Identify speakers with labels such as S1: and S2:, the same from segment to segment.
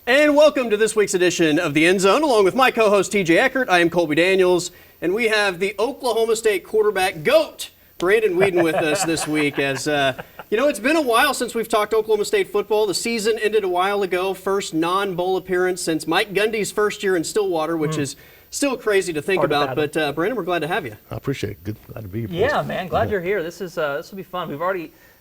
S1: And welcome to this week's edition of The End Zone, along with my co-host TJ ECKERT. I am Colby Daniels, and we have the Oklahoma State quarterback GOAT, Brandon WEEDEN, with us this week. As it's been a while since we've talked Oklahoma State football. The season ended a while ago, first non-bowl appearance since Mike Gundy's first year in Stillwater, which is still crazy to think about. But Brandon, we're glad to have you.
S2: I appreciate it. Glad to be here.
S3: Yeah, man, glad you're here. This will be fun.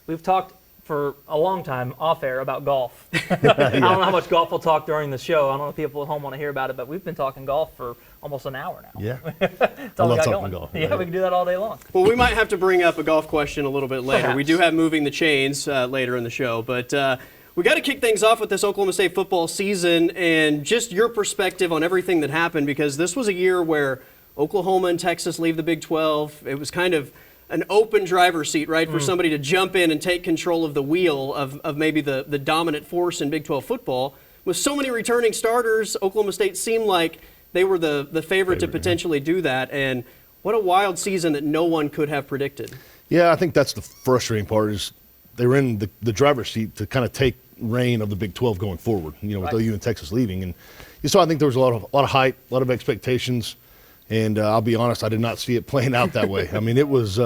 S3: We've talked for a long time off air about golf. I don't know how much golf we'll talk during the show. I don't know if people at home want to hear about it, but we've been talking golf for almost an hour now.
S2: Yeah.
S3: That's all we got going.
S2: Golf.
S3: Yeah, we can do that all day long.
S1: Well, we might have to bring up a golf question a little bit later.
S3: Perhaps.
S1: We do have moving the chains later in the show, but we got to kick things off with this Oklahoma State football season and just your perspective on everything that happened, because this was a year where Oklahoma and Texas leave the Big 12. It was kind of an open driver's seat, right, for somebody to jump in and take control of the wheel of maybe the dominant force in Big 12 football. With so many returning starters, Oklahoma State seemed like they were the favorite to potentially do that. And what a wild season that no one could have predicted.
S2: Yeah, I think that's the frustrating part is they were in the driver's seat to kind of take reign of the Big 12 going forward, with OU and Texas leaving. And so I think there was a lot of hype, a lot of expectations. And I'll be honest, I did not see it playing out that way. I mean, it was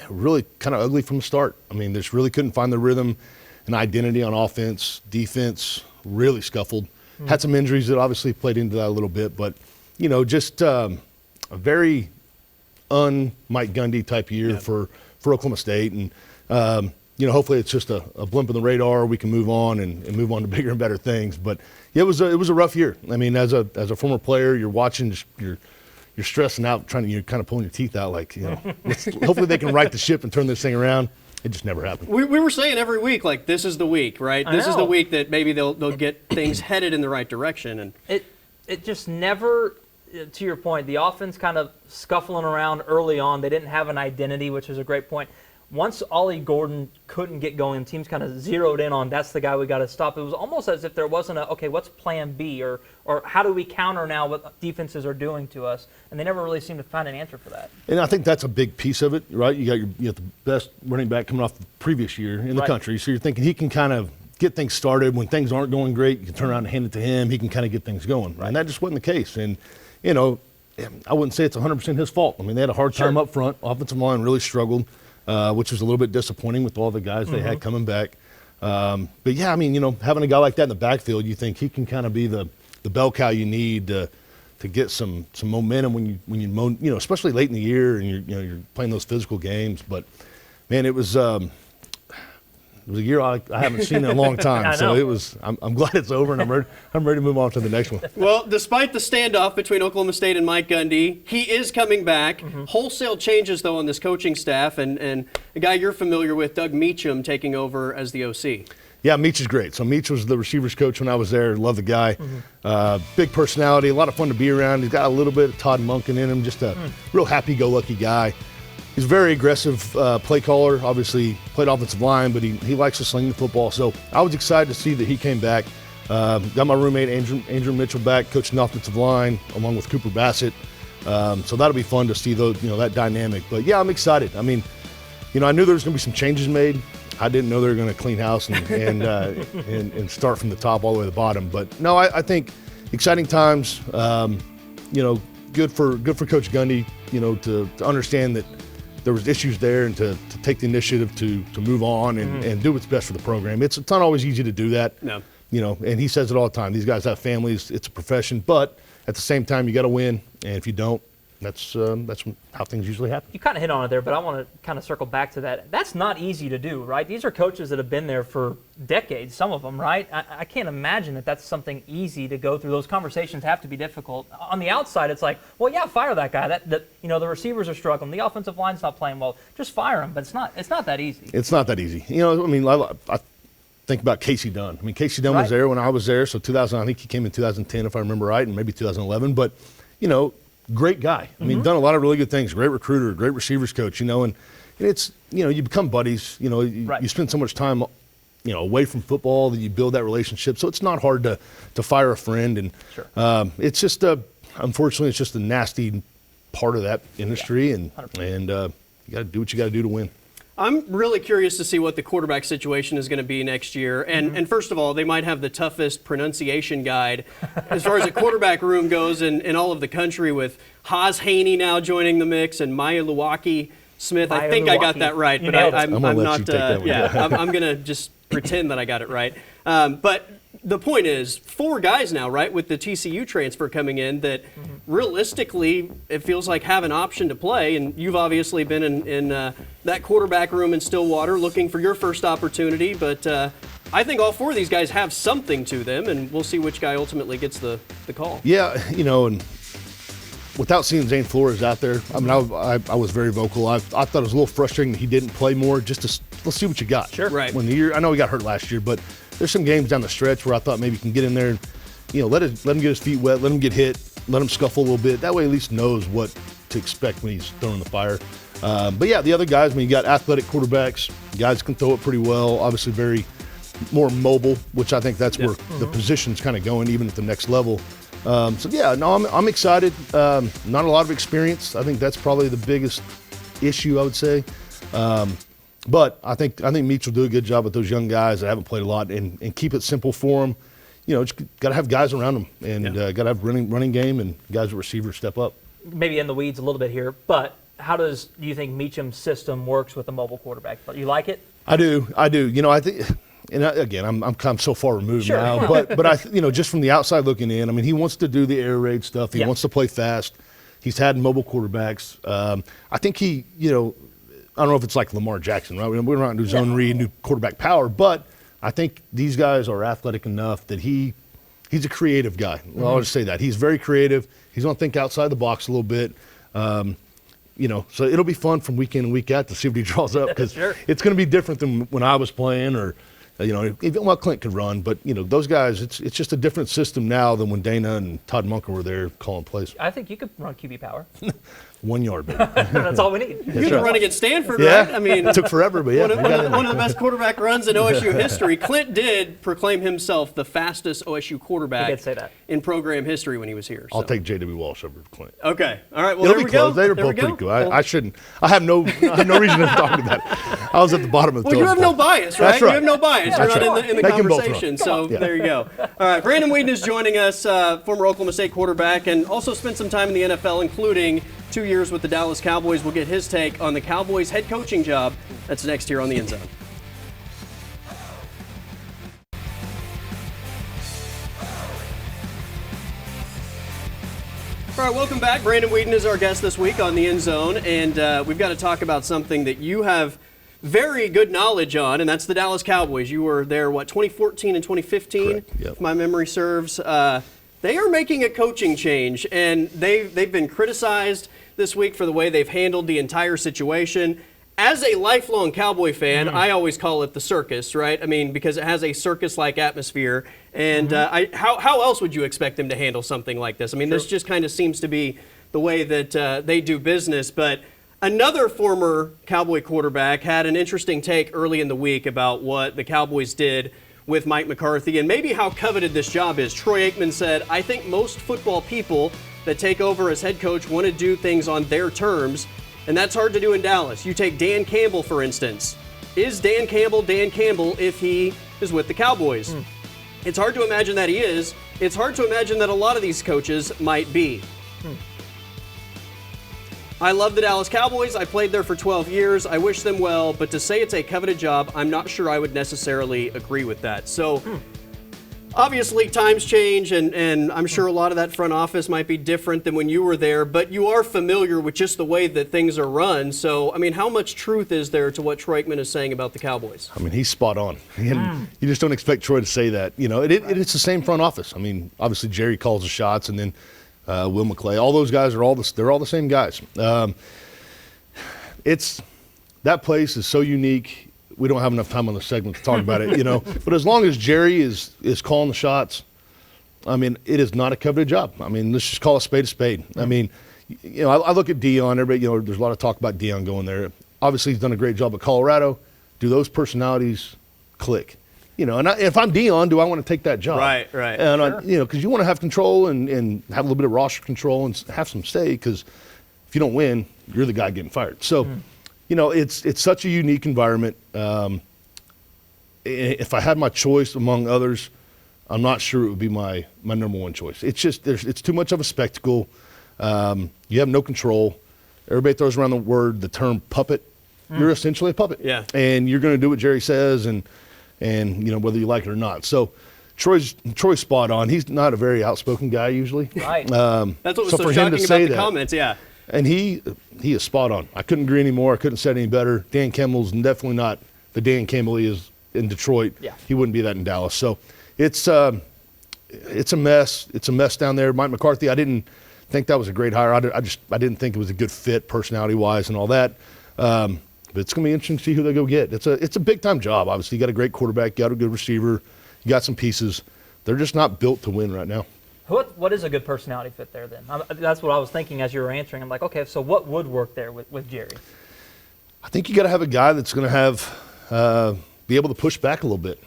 S2: really kind of ugly from the start. I mean, they just really couldn't find the rhythm and identity on offense. Defense really scuffled. Had some injuries that obviously played into that a little bit. But, just a very un-Mike Gundy type year for Oklahoma State. And, hopefully it's just a blimp in the radar. We can move on and move on to bigger and better things. But yeah, it was a rough year. I mean, as a former player, you're watching, you're stressing out, you're kind of pulling your teeth out, like, hopefully they can right the ship and turn this thing around. It just never happened.
S1: We were saying every week, like, this is the week, right? This is the week that maybe they'll get things headed in the right direction. And
S3: it just never, to your point, the offense kind of scuffling around early on. They didn't have an identity, which is a great point. Once Ollie Gordon couldn't get going, teams kind of zeroed in on that's the guy we got to stop. It was almost as if there wasn't what's plan B or how do we counter now what defenses are doing to us? And they never really seemed to find an answer for that.
S2: And I think that's a big piece of it, right? You got the best running back coming off the previous year in the country. So you're thinking he can kind of get things started. When things aren't going great, you can turn around and hand it to him. He can kind of get things going. Right? And that just wasn't the case. And, I wouldn't say it's 100% his fault. I mean, they had a hard time up front. Offensive line really struggled. Which was a little bit disappointing with all the guys they had coming back. But yeah, I mean, having a guy like that in the backfield, you think he can kind of be the bell cow you need to get some momentum when you especially late in the year and you're playing those physical games. But man, it was a year I haven't seen in a long time. So it was. I'm glad it's over, and I'm ready to move on to the next one.
S1: Well, despite the standoff between Oklahoma State and Mike Gundy, he is coming back. Wholesale changes, though, on this coaching staff, and a guy you're familiar with, Doug Meacham, taking over as the OC.
S2: Yeah, Meach is great. So Meach was the receivers coach when I was there. Love the guy. Big personality, a lot of fun to be around. He's got a little bit of Todd Monken in him, just a real happy-go-lucky guy. He's a very aggressive play caller. Obviously played offensive line, but he likes to sling the football. So I was excited to see that he came back. Got my roommate Andrew Mitchell back, coaching the offensive line, along with Cooper Bassett. So that'll be fun to see that dynamic. But yeah, I'm excited. I mean, I knew there was going to be some changes made. I didn't know they were going to clean house and start from the top all the way to the bottom. But no, I think exciting times. Good for Coach Gundy. To understand that there was issues there and to take the initiative to move on and do what's best for the program. It's not always easy to do that.
S1: No.
S2: And he says it all the time. These guys have families. It's a profession. But at the same time, you got to win. And if you don't, that's how things usually happen.
S3: You kind of hit on it there, but I want to kind of circle back to that. That's not easy to do, right? These are coaches that have been there for decades, some of them, right? I can't imagine that that's something easy to go through. Those conversations have to be difficult. On the outside, it's like, well, yeah, fire that guy. The receivers are struggling. The offensive line's not playing well. Just fire him. But it's not that easy. It's not that easy.
S2: I think about Casey Dunn. Casey Dunn was there when I was there, so 2000. I think he came in 2010, if I remember right, and maybe 2011. But great guy. Done a lot of really good things. Great recruiter, great receivers coach. And it's you become buddies. You spend so much time away from football that you build that relationship. So it's not hard to fire a friend. And it's just unfortunately it's just a nasty part of that industry. And you got to do what you got to do to win.
S1: I'm really curious to see what the quarterback situation is going to be next year. And first of all, they might have the toughest pronunciation guide as far as the quarterback room goes in all of the country, with Haas Haney now joining the mix and Maya Luwaki Smith. I think I got that right, but I'm not. I'm going to just pretend that I got it right. But the point is, 4 guys now, right, with the TCU transfer coming in that realistically it feels like have an option to play. And you've obviously been in that quarterback room in Stillwater looking for your first opportunity. But I think all 4 of these guys have something to them, and we'll see which guy ultimately gets the call.
S2: Yeah, and without seeing Zane Flores out there, I mean, I was very vocal. I thought it was a little frustrating that he didn't play more. Let's see what you got.
S1: Sure. Right.
S2: I know he got hurt last year, but there's some games down the stretch where I thought maybe he can get in there and, let him get his feet wet, let him get hit, let him scuffle a little bit. That way, at least knows what to expect when he's throwing the fire. But yeah, the other guys, I mean, you got athletic quarterbacks, guys can throw it pretty well. Obviously, very more mobile, which I think that's where the position's kind of going, even at the next level. So yeah, no, I'm excited. Not a lot of experience. I think that's probably the biggest issue, I would say. But I think Meach will do a good job with those young guys that haven't played a lot and keep it simple for them. Just got to have guys around them and got to have running game and guys with receivers step up.
S3: Maybe in the weeds a little bit here, but how do you think Meacham's system works with a mobile quarterback? You like it?
S2: I do. I think. And again, I'm so far removed now, but I just from the outside looking in, I mean, he wants to do the air raid stuff. He wants to play fast. He's had mobile quarterbacks. I think he, I don't know if it's like Lamar Jackson, right? We're not do zone read, do quarterback power, but I think these guys are athletic enough that he's a creative guy. Well, I'll just say that he's very creative. He's going to think outside the box a little bit. So it'll be fun from week in and week out to see what he draws up, because it's going to be different than when I was playing or. Even Clint could run, but those guys, it's just a different system now than when Dana and Todd Monken were there calling plays.
S3: I think you could run QB power.
S2: 1 yard, baby.
S3: That's all we need.
S1: You can run against Stanford, right? I mean,
S2: it took forever, but
S1: one of the best quarterback runs in OSU history. Clint did proclaim himself the fastest OSU quarterback
S3: He did say that.
S1: in program history when he was here.
S2: I'll take J.W. Walsh over Clint.
S1: Okay, all right. Well,
S2: It'll
S1: there
S2: be
S1: we go.
S2: close. They're
S1: There
S2: both
S1: we go.
S2: pretty good. I shouldn't. I have no reason to talk about that. I was at the bottom of the.
S1: Well, you have no bias, right?
S2: That's right.
S1: You have no bias. You're not in the
S2: They can both
S1: conversation.
S2: run.
S1: So there you go. All right, Brandon Weeden is joining us, former Oklahoma State quarterback, and also spent some time in the NFL, including 2 years with the Dallas Cowboys. We'll get his take on the Cowboys' head coaching job. That's next here on the End Zone. All right, welcome back. Brandon Weeden is our guest this week on the End Zone, and we've got to talk about something that you have very good knowledge on, and that's the Dallas Cowboys. You were there, 2014 and 2015,
S2: Correct. Yep.
S1: if my memory serves. They are making a coaching change, and they've been criticized this week for the way they've handled the entire situation. As a lifelong Cowboy fan, I always call it the circus, right? I mean, because it has a circus-like atmosphere. And how else would you expect them to handle something like this? I mean, this just kind of seems to be the way that they do business. But another former Cowboy quarterback had an interesting take early in the week about what the Cowboys did with Mike McCarthy and maybe how coveted this job is. Troy Aikman said, "I think most football people that take over as head coach want to do things on their terms, and that's hard to do in Dallas." You take Dan Campbell, for instance. Is Dan Campbell if he is with the Cowboys? It's hard to imagine that he is. It's hard to imagine that a lot of these coaches might be. I love the Dallas Cowboys. I played there for 12 years. I wish them well, but to say it's a coveted job, I'm not sure I would necessarily agree with that. So obviously times change, and I'm sure a lot of that front office might be different than when you were there, but you are familiar with just the way that things are run. So, I mean, how much truth is there to what Troy Aikman is saying about the Cowboys?
S2: I mean, he's spot on. And you just don't expect Troy to say that. It's the same front office. I mean, obviously Jerry calls the shots, and then Will McClay. All those guys are they're all the same guys. That place is so unique. We don't have enough time on the segment to talk about it, But as long as Jerry is calling the shots, I mean, it is not a coveted job. I mean, let's just call a spade a spade. I mean, I look at Deion. Everybody, there's a lot of talk about Deion going there. Obviously, he's done a great job at Colorado. Do those personalities click? And if I'm Deion, do I want to take that job?
S1: Right.
S2: And because you want to have control and have a little bit of roster control and have some say. Because if you don't win, you're the guy getting fired. So. it's such a unique environment. If I had my choice among others, I'm not sure it would be my number one choice. It's just it's too much of a spectacle. You have no control. Everybody throws around the term puppet. You're essentially a puppet.
S1: Yeah.
S2: And you're going to do what Jerry says, and whether you like it or not. So Troy's spot on. He's not a very outspoken guy usually.
S3: Right.
S1: That's what was so
S2: for him to
S1: shocking
S2: say
S1: about the
S2: that,
S1: comments. Yeah.
S2: And he is spot on. I couldn't agree anymore. I couldn't say it any better. Dan Campbell's definitely not the Dan Campbell he is in Detroit.
S3: Yeah.
S2: He wouldn't be that in Dallas. So it's a mess. It's a mess down there. Mike McCarthy, I didn't think that was a great hire. I didn't think it was a good fit personality-wise and all that. But it's going to be interesting to see who they go get. It's a big-time job, obviously. You got a great quarterback. You got a good receiver. You got some pieces. They're just not built to win right now.
S3: What is a good personality fit there then? That's what I was thinking as you were answering. I'm like, okay, so what would work there with Jerry?
S2: I think you got to have a guy that's going to have be able to push back a little bit,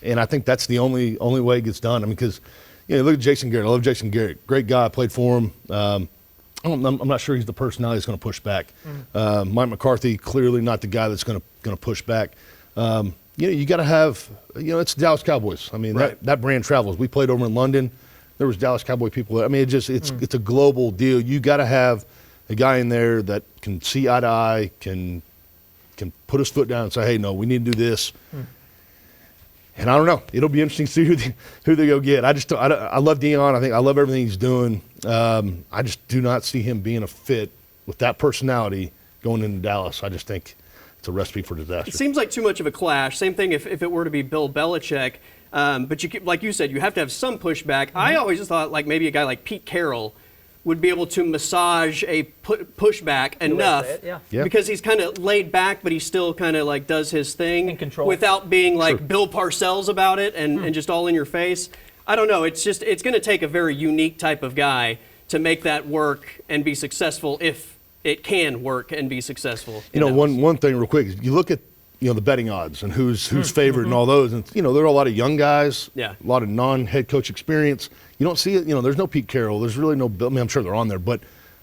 S2: and I think that's the only way it gets done. I mean, because look at Jason Garrett. I love Jason Garrett. Great guy. I played for him. I'm not sure he's the personality that's going to push back. Mike McCarthy, clearly not the guy that's going to push back. You got to have. It's the Dallas Cowboys. I mean,
S1: right.
S2: that brand travels. We played over in London. There was Dallas Cowboy people there. I mean, it's a global deal. You got to have a guy in there that can see eye to eye, can put his foot down and say, hey, no, we need to do this. And I don't know. It'll be interesting to see who they go get. I love Dion. I love everything he's doing. I just do not see him being a fit with that personality going into Dallas. I just think it's a recipe for disaster.
S1: It seems like too much of a clash. Same thing if it were to be Bill Belichick. But like you said, you have to have some pushback. I always just thought like maybe a guy like Pete Carroll would be able to massage a pushback enough because he's kind of laid back, but he still kind of like does his thing
S3: in control
S1: without being like Bill Parcells about it and just all in your face. I don't know. It's going to take a very unique type of guy to make that work and be successful if it can work and be successful.
S2: One thing real quick is you look at the betting odds and who's favored and all those, and there are a lot of young guys, a lot of non-head coach experience. You don't see it. There's no Pete Carroll. There's really no Bill. I mean, I'm sure they're on there, but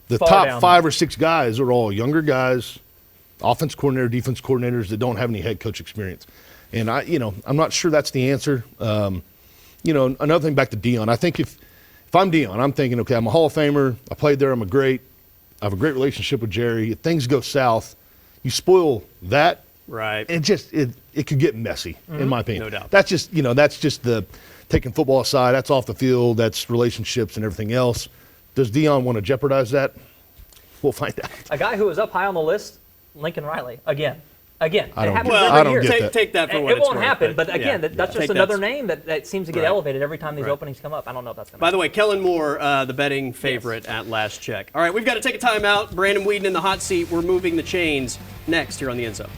S2: the top 5 or 6 guys are all younger guys, offense coordinator, defense coordinators that don't have any head coach experience. And I'm not sure that's the answer. Another thing back to Dion. I think if I'm Dion, I'm thinking, okay, I'm a Hall of Famer. I played there. I have a great relationship with Jerry. If things go south, you spoil that.
S1: Right.
S2: It could get messy, in my opinion.
S1: No doubt.
S2: That's just the taking football aside. That's off the field. That's relationships and everything else. Does Dion want to jeopardize that? We'll find out.
S3: A guy who was up high on the list, Lincoln Riley. Again.
S2: I
S3: It
S2: don't
S3: happens every year.
S2: get that.
S1: Take that for what
S3: it
S1: it's
S3: won't
S1: worth,
S3: happen, but again, that's just another name that seems to get elevated every time these openings come up. I don't know if that's going to
S1: By the way, Kellen Moore, the betting favorite at last check. All right, we've got to take a timeout. Brandon Weeden in the hot seat. We're moving the chains next here on the End Zone.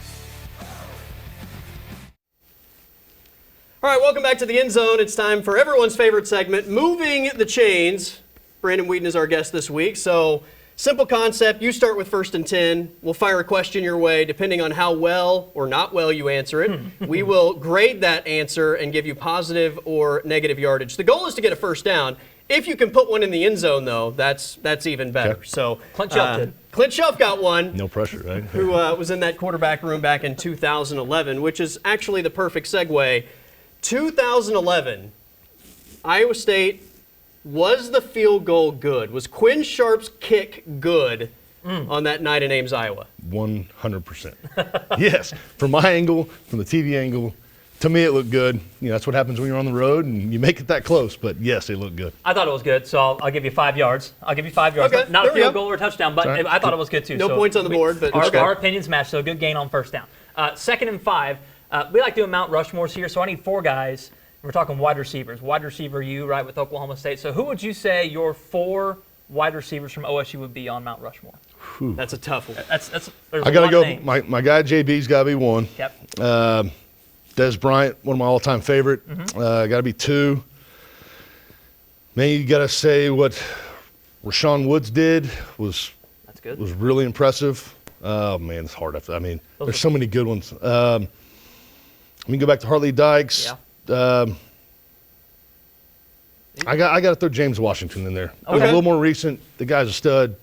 S1: All right, welcome back to the End Zone. It's time for everyone's favorite segment, Moving the Chains. Brandon Weeden is our guest this week. So, simple concept. You start with 1st and 10. We'll fire a question your way. Depending on how well or not well you answer it, we will grade that answer and give you positive or negative yardage. The goal is to get a first down. If you can put one in the end zone, though, that's even better.
S2: Okay.
S1: So
S3: Clint Shelf did.
S1: Clint Shelf got one.
S2: No pressure, right?
S1: Who was in that quarterback room back in 2011, which is actually the perfect segue. 2011, Iowa State, was the field goal good? Was Quinn Sharp's kick good on that night in Ames, Iowa?
S2: 100%. Yes. From my angle, from the TV angle, to me it looked good. That's what happens when you're on the road and you make it that close. But yes, it looked good.
S3: I thought it was good, so I'll give you 5 yards.
S1: Okay,
S3: Not a field goal or a touchdown, but I thought it was good too.
S1: No points on the board, but
S3: our opinions match, so good gain on first down. 2nd and 5. We like doing Mount Rushmores here, so I need 4 guys. We're talking wide receivers. Wide receiver you, right, with Oklahoma State. So who would you say your 4 wide receivers from OSU would be on Mount Rushmore?
S1: That's a tough one.
S3: There's
S2: I got to go. My guy JB's got to be 1.
S3: Yep.
S2: Des Bryant, one of my all-time favorite. Got to be 2. Man, you got to say what Rashawn Woods did was really impressive. Oh man, it's hard. There's so many good ones. Let me go back to Hartley Dykes.
S3: Yeah.
S2: I got to throw James Washington in there.
S1: Okay.
S2: A little more recent. The guy's a stud.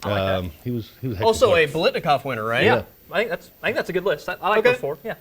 S1: I like that.
S2: He was
S1: Also a Biletnikoff winner, right?
S3: Yeah. I think that's a good list. I like
S1: Okay.
S3: those 4. Yeah.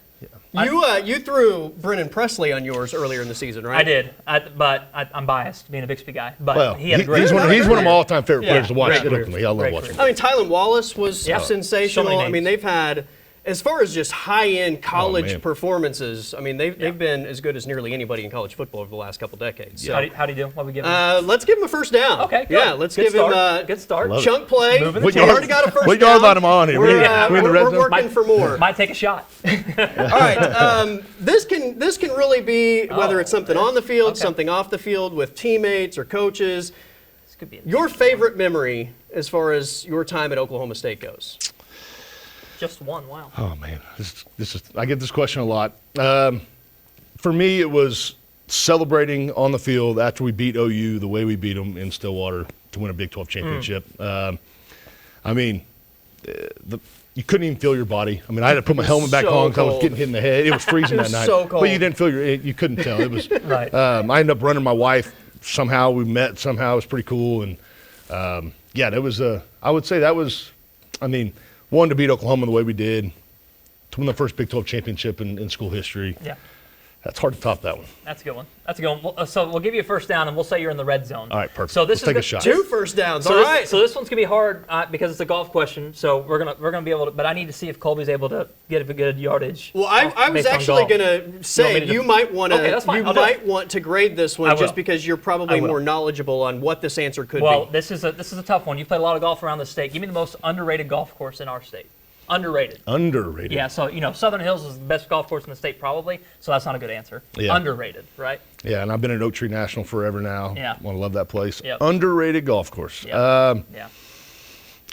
S1: You threw Brennan Presley on yours earlier in the season, right?
S3: I did, but I'm biased, being a Bixby guy. But
S2: Well,
S3: he had a great.
S2: he's one of my all-time favorite
S1: Yeah,
S2: players to watch.
S3: great
S2: It
S3: career.
S2: openly. I love
S3: Great
S2: watching him.
S3: career.
S1: I mean, Tylan Wallace was
S3: Yeah.
S1: sensational.
S3: So many
S1: I mean,
S3: names.
S1: they've had, as far as just high-end college
S2: man.
S1: performances, I mean, they've been as good as nearly anybody in college football over the last couple decades. So,
S3: How do you do? What we give him?
S1: let's give him a first down.
S3: Okay, good.
S1: Yeah, let's
S3: Good
S1: give
S3: start.
S1: him
S3: Good start.
S2: Love it.
S1: chunk play.
S3: Moving
S1: We
S3: the chains.
S1: already got a first
S2: What
S1: down.
S2: yard line am I on here?
S1: We're,
S2: We in the red
S1: we're
S2: zone?
S1: working for more.
S3: Might take a shot.
S1: All right, this can really be whether it's something on the field,
S3: Okay.
S1: something off the field with teammates or coaches.
S3: This could be
S1: Your favorite memory as far as your time at Oklahoma State goes?
S3: just one. Wow.
S2: Oh man, this is. I get this question a lot. For me, it was celebrating on the field after we beat OU the way we beat them in Stillwater to win a Big 12 championship. I mean, you couldn't even feel your body. I mean, I had to put my helmet back
S1: so
S2: on because I was
S1: cold.
S2: getting hit in the head. It was freezing
S1: It
S2: that
S1: was
S2: night.
S1: so cold.
S2: But you didn't feel you couldn't tell. It was.
S3: Right.
S2: I ended up running my wife. Somehow we met. Somehow it was pretty cool. And yeah, that was. I would say that was. I mean, one, to beat Oklahoma the way we did, to win the first Big 12 championship in school history.
S3: Yeah.
S2: That's hard to top that one.
S3: That's a good one. That's a good one. So we'll give you a first down, and we'll say you're in the red zone.
S2: All right, perfect.
S3: So this
S2: Let's take a
S3: is
S2: shot.
S1: 2 first downs.
S3: So
S1: All
S3: this,
S1: right.
S3: so this one's gonna be hard because it's a golf question. So we're gonna be able to. But I need to see if Colby's able to get a good yardage.
S1: Well, I was
S3: based on
S1: actually
S3: golf.
S1: going to say
S3: me to
S1: you
S3: do-
S1: might want
S3: Okay, that's
S1: to
S3: fine. I'll do it.
S1: want to grade this
S3: I
S1: one
S3: will.
S1: just because you're probably
S3: I will.
S1: more knowledgeable on what this answer could
S3: Well,
S1: be.
S3: this is a tough one. You played a lot of golf around the state. Give me the most underrated golf course in our state. Underrated.
S2: Underrated.
S3: Yeah. So Southern Hills is the best golf course in the state, probably. So that's not a good answer.
S2: Yeah.
S3: Underrated, right?
S2: Yeah, and I've been at Oak Tree National forever now.
S3: Yeah.
S2: I love that place.
S3: Yep.
S2: Underrated golf course.
S3: Yeah. Yeah.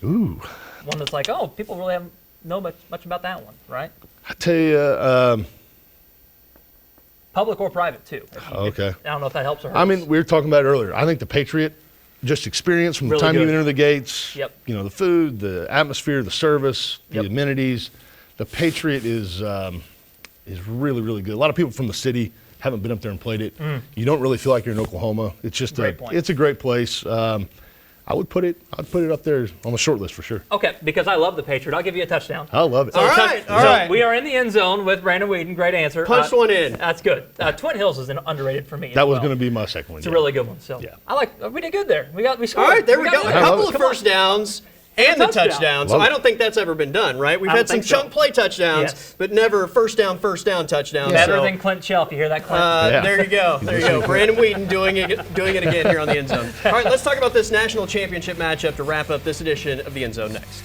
S2: Ooh.
S3: One that's like, oh, people really haven't know much about that one, right?
S2: I tell you,
S3: Public or private too.
S2: Okay.
S3: I don't know if that helps or hurts.
S2: I mean, we were talking about it earlier. I think the Patriot, just experience from the
S3: Really
S2: time
S3: good.
S2: you enter the gates.
S3: Yep.
S2: You know, the food, the atmosphere, the service, the
S3: Yep.
S2: amenities. The Patriot is really, really good. A lot of people from the city haven't been up there and played it. You don't really feel like you're in Oklahoma. It's just
S3: Great point.
S2: it's a great place. I'd put it up there on the short list for sure.
S3: Okay, because I love the Patriot. I'll give you a touchdown.
S2: I love it.
S1: All right, all right.
S3: We are in the end zone with Brandon Weeden. Great answer.
S1: Punch one in.
S3: That's good. Twin Hills is underrated for me.
S2: That was going to be my second one.
S3: It's a really good one. So
S2: Yeah.
S3: I like. We did good there. We scored.
S1: All right, there we
S3: got
S1: go. A
S3: there.
S1: couple of
S3: Come on.
S1: first downs and the
S3: touchdown.
S1: touchdown. So
S2: Love
S1: I
S2: it.
S1: don't think that's ever been done, right? We've
S3: I don't
S1: had some
S3: think so.
S1: chunk play touchdowns,
S3: Yes.
S1: but never first down touchdowns.
S3: Better
S1: So,
S3: than Clint Shelf. You hear that, Clint?
S2: Yeah.
S1: There you go. There you go. Brandon Weeden doing it again here on the End Zone. All right, let's talk about this national championship matchup to wrap up this edition of the End Zone next.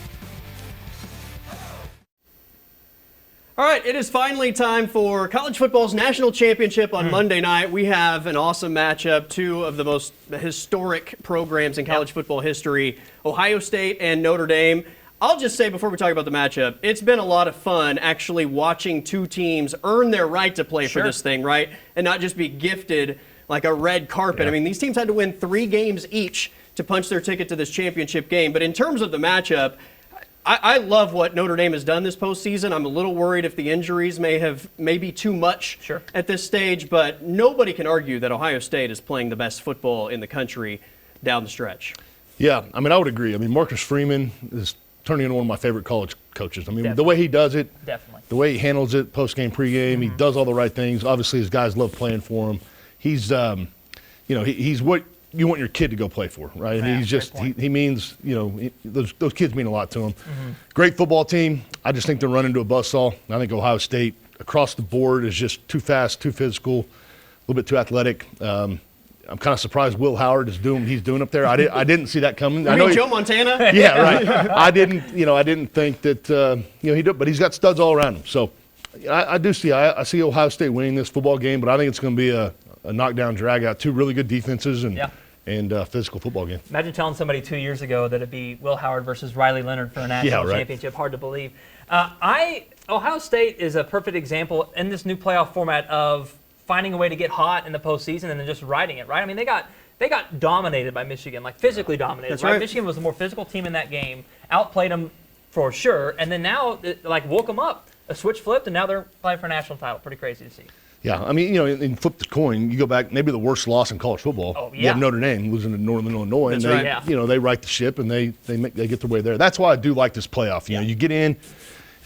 S1: All right, it is finally time for college football's national championship on Monday night. We have an awesome matchup, two of the most historic programs in college football history, Ohio State and Notre Dame. I'll just say before we talk about the matchup, it's been a lot of fun actually watching two teams earn their right to play for
S3: Sure.
S1: this thing, right? And not just be gifted like a red carpet. I mean, these teams had to win 3 games each to punch their ticket to this championship game. But in terms of the matchup, I love what Notre Dame has done this postseason. I'm a little worried if the injuries may be too much
S3: Sure.
S1: at this stage, but nobody can argue that Ohio State is playing the best football in the country down the stretch.
S2: Yeah, I mean, I would agree. I mean, Marcus Freeman is turning into one of my favorite college coaches. I mean, the
S3: Definitely.
S2: way he does it,
S3: Definitely.
S2: the way he handles it, post-game, pre-game, he does all the right things. Obviously, his guys love playing for him. He's, he's what you want your kid to go play for, right? And
S3: Yeah,
S2: he's just,
S3: great point.
S2: he means, those kids mean a lot to him. Great football team. I just think they're running into a buzzsaw. I think Ohio State across the board is just too fast, too physical, a little bit too athletic. I'm kind of surprised Will Howard is doing what he's doing up there. I didn't see that coming.
S1: I mean, Joe Montana?
S2: Yeah, right. I didn't think that he did, but he's got studs all around him. So I do see see Ohio State winning this football game, but I think it's going to be a knockdown, drag out. Two really good defenses and physical football game.
S3: Imagine telling somebody 2 years ago that it'd be Will Howard versus Riley Leonard for a national
S2: right.
S3: championship. Hard to believe. Ohio State is a perfect example in this new playoff format of finding a way to get hot in the postseason and then just riding it, right? I mean, they got dominated by Michigan, like physically dominated.
S1: That's right.
S3: Michigan was the more physical team in that game, outplayed them for sure, and then now it, woke them up. A switch flipped, and now they're playing for a national title. Pretty crazy to see.
S2: Yeah, I mean, and flip the coin. You go back, maybe the worst loss in college football.
S3: Oh,
S2: You have
S3: yeah.
S2: Notre Dame losing to Northern Illinois,
S1: That's
S2: and
S1: right.
S2: they, they right the ship and they get their way there. That's why I do like this playoff. You know, you get in,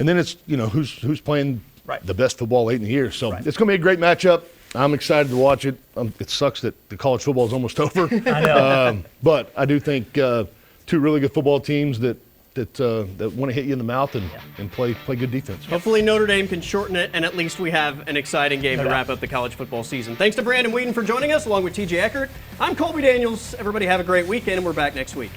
S2: And then it's, who's playing
S3: Right.
S2: the best football late in the year. So
S3: Right.
S2: it's going to be a great matchup. I'm excited to watch it. It sucks that the college football is almost over.
S3: I know.
S2: But I do think two really good football teams that want to hit you in the mouth and play good defense.
S1: Hopefully Notre Dame can shorten it, and at least we have an exciting game
S3: No
S1: to
S3: doubt.
S1: wrap up the college football season. Thanks to Brandon WEEDEN for joining us, along with TJ Eckert. I'm Colby Daniels. Everybody have a great weekend, and we're back next week.